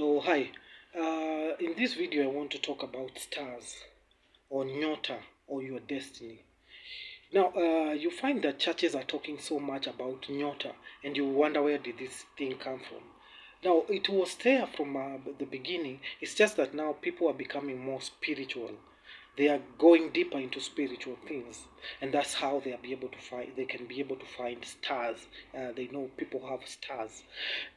Oh, hi. In this video, I want to talk about stars or nyota or your destiny. Now, you find that churches are talking so much about nyota, and you wonder where did this thing come from. Now, it was there from the beginning. It's just that now people are becoming more spiritual. They are going deeper into spiritual things, and that's how they are be able to find. They can be able to find stars. They know people have stars.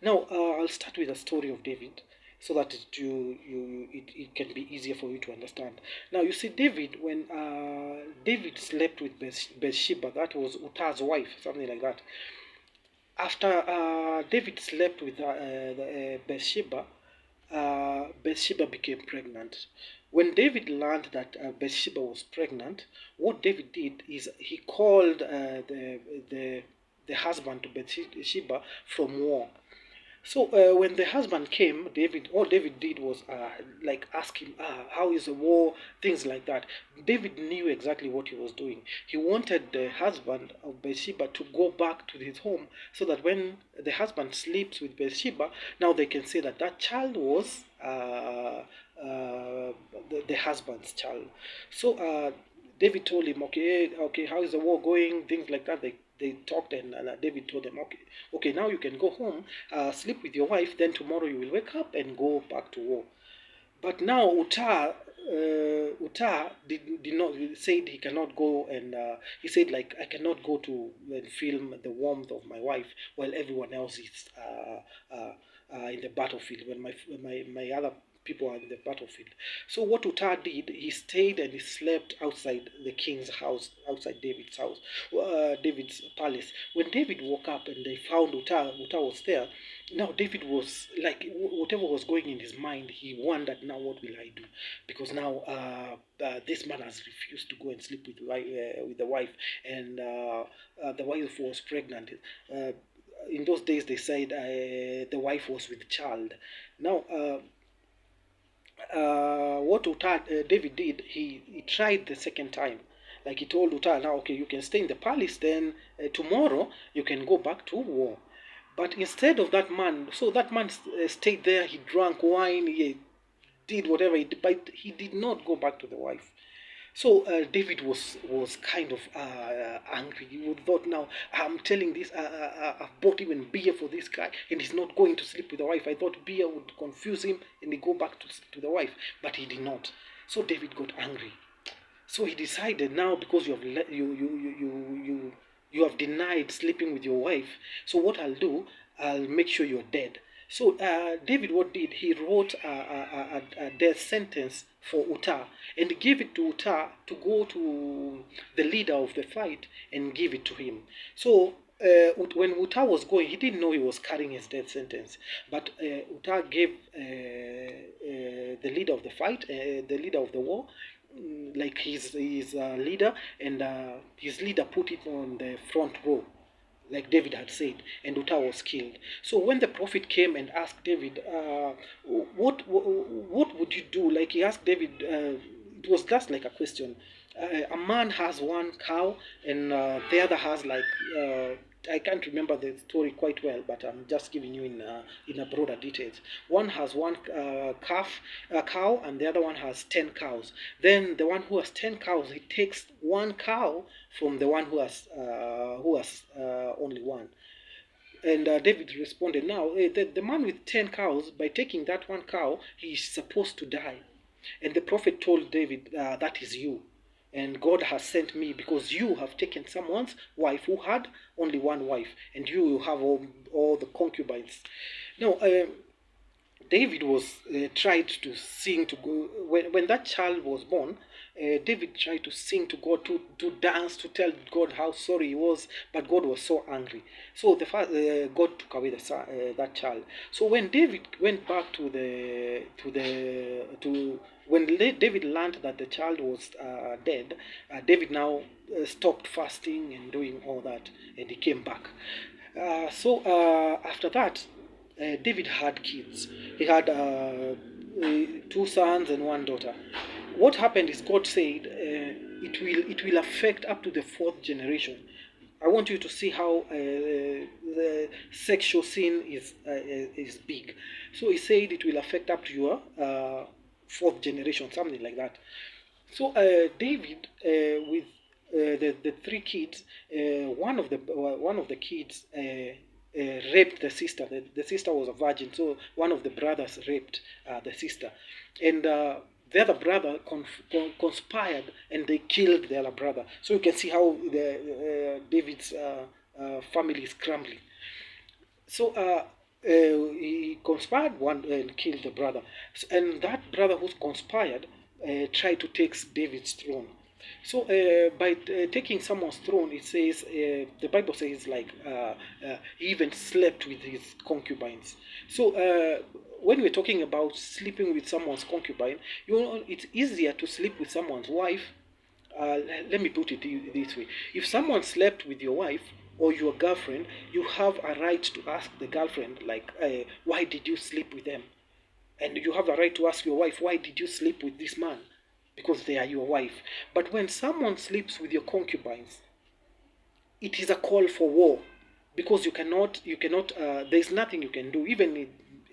Now, I'll start with a story of David, so that it can be easier for you to understand. Now, you see, David, when David slept with Bathsheba, that was Uttah's wife, something like that. After David slept with Bathsheba, Bathsheba became pregnant. When David learned that Bathsheba was pregnant, what David did is he called the husband to Bathsheba from war. So when the husband came, all David did was like ask him, how is the war, things like that. David knew exactly what he was doing. He wanted the husband of Bathsheba to go back to his home so that when the husband sleeps with Bathsheba, now they can say that that child was the husband's child. So David told him, okay, how is the war going? Things like that. They talked, and David told them, okay, now you can go home, sleep with your wife. Then tomorrow you will wake up and go back to war. But now Uta did not said he cannot go, and he said like I cannot go to and film the warmth of my wife while everyone else is in the battlefield, when my other people are in the battlefield. So what Uta did, he stayed and he slept outside the king's house, outside David's house, David's palace. When David woke up and they found Uta was there. Now David was like whatever was going in his mind, he wondered, now what will I do? Because now this man has refused to go and sleep with the wife, and the wife was pregnant. Uh, in those days, they said the wife was with child. Now, what David did, he tried the second time. Like he told Uta, now okay, you can stay in the palace. Then tomorrow you can go back to war. But instead of that man, so that man stayed there. He drank wine. He did whatever he did, but he did not go back to the wife. So David was kind of angry. He would thought, now I'm telling this. I've bought even beer for this guy, and he's not going to sleep with the wife. I thought beer would confuse him, and he go back to the wife, but he did not. So David got angry. So he decided, now because you have denied sleeping with your wife. So what I'll do, I'll make sure you're dead. So David, what did he wrote a death sentence for Uta and gave it to Uta to go to the leader of the fight and give it to him. So when Uta was going, he didn't know he was carrying his death sentence. But Uta gave the leader of the fight, the leader of the war, like his leader, and his leader put it on the front row, like David had said, and Uta was killed. So when the prophet came and asked David, what would you do? Like he asked David, it was just like a question. A man has one cow, and the other has like I can't remember the story quite well, but I'm just giving you in a broader details. One has one cow, and the other one has 10 cows. Then the one who has 10 cows, he takes one cow from the one who has only one. And David responded, now the man with 10 cows, by taking that one cow, he is supposed to die. And the prophet told David, that is you. And God has sent me because you have taken someone's wife who had only one wife, and you have all the concubines. Now, David was tried to sing to God when that child was born. David tried to sing to God, to dance, to tell God how sorry he was, but God was so angry. So God took away that child. So when David went back to when David learned that the child was dead, David now stopped fasting and doing all that, and he came back. After that, David had kids. He had two sons and one daughter. What happened is God said it will affect up to the fourth generation. I want you to see how the sexual sin is big. So he said it will affect up to your fourth generation, something like that. So David, with the three kids, one of the kids raped the sister. The sister was a virgin, so one of the brothers raped the sister, and the other brother conspired and they killed the other brother. So you can see how David's family is crumbling. So he conspired one and killed the brother, and that brother who conspired tried to take David's throne. So by taking someone's throne, it says the Bible says like he even slept with his concubines. So when we're talking about sleeping with someone's concubine, you know, it's easier to sleep with someone's wife. Let me put it this way: if someone slept with your wife or your girlfriend, you have a right to ask the girlfriend, like, why did you sleep with them? And you have a right to ask your wife, why did you sleep with this man? Because they are your wife. But when someone sleeps with your concubines, it is a call for war, because you cannot there's nothing you can do. Even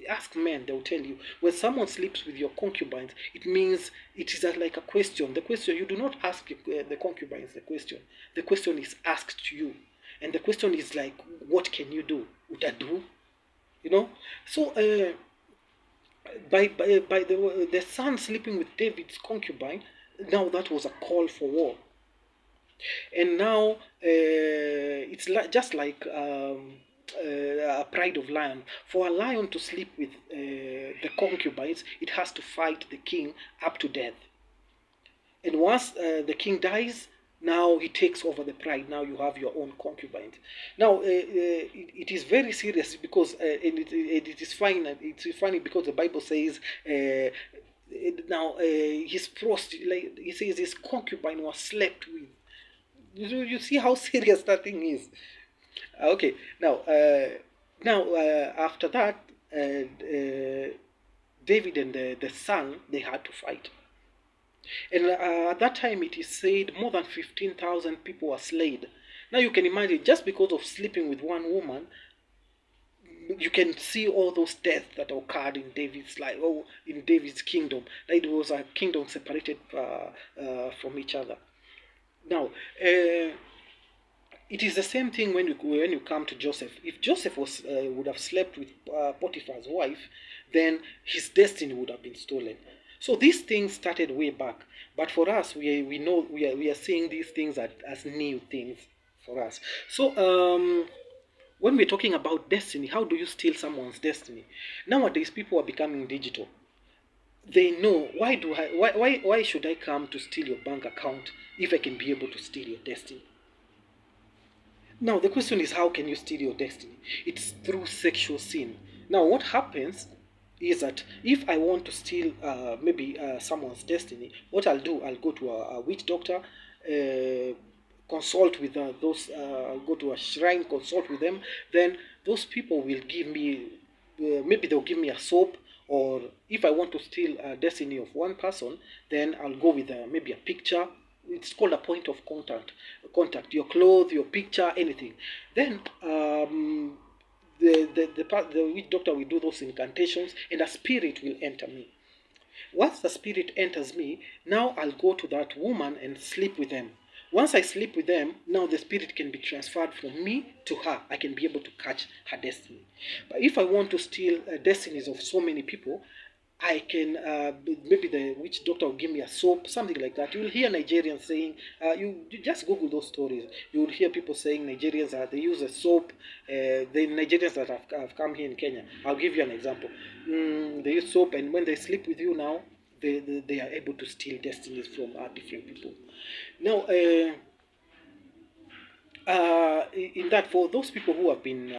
ask men, they'll tell you, when someone sleeps with your concubines, it means it is like a question. The question, you do not ask the concubines the question is asked to you, and the question is like, what can you do? Utadu, you know. So by the son sleeping with David's concubine, now that was a call for war. And now it's just like a pride of lion. For a lion to sleep with the concubines, it has to fight the king up to death. And once the king dies, now he takes over the pride. Now you have your own concubines. Now it is very serious, because it is fine. It's funny because the Bible says now his like he says his concubine was slept with. You see how serious that thing is. Okay, now after that, David and the son, they had to fight. And at that time, it is said more than 15,000 people were slain. Now you can imagine, just because of sleeping with one woman, you can see all those deaths that occurred in David's life, or in David's kingdom. Like it was a kingdom separated from each other. Now, it is the same thing when you come to Joseph. If Joseph would have slept with Potiphar's wife, then his destiny would have been stolen. So these things started way back, but for us, we know we are seeing these things as new things for us. So when we're talking about destiny, how do you steal someone's destiny? Nowadays, people are becoming digital. They know, why should I come to steal your bank account if I can be able to steal your destiny? Now, the question is, how can you steal your destiny? It's through sexual sin. Now, what happens is that if I want to steal maybe someone's destiny, what I'll do, I'll go to a witch doctor, consult with go to a shrine, consult with them. Then those people will give me, maybe they'll give me a soap, or if I want to steal a destiny of one person, then I'll go with maybe a picture. It's called a point of contact, your clothes, your picture, anything. Then the witch doctor will do those incantations, and a spirit will enter me. Once the spirit enters me, now I'll go to that woman and sleep with them. Once I sleep with them, now the spirit can be transferred from me to her. I can be able to catch her destiny. But if I want to steal destinies of so many people, I can, maybe the witch doctor will give me a soap, something like that. You will hear Nigerians saying, you just Google those stories. You will hear people saying Nigerians, they use a soap. The Nigerians that have come here in Kenya, I'll give you an example. They use soap, and when they sleep with you now, they are able to steal destinies from different people. Now, in that, for those people who have been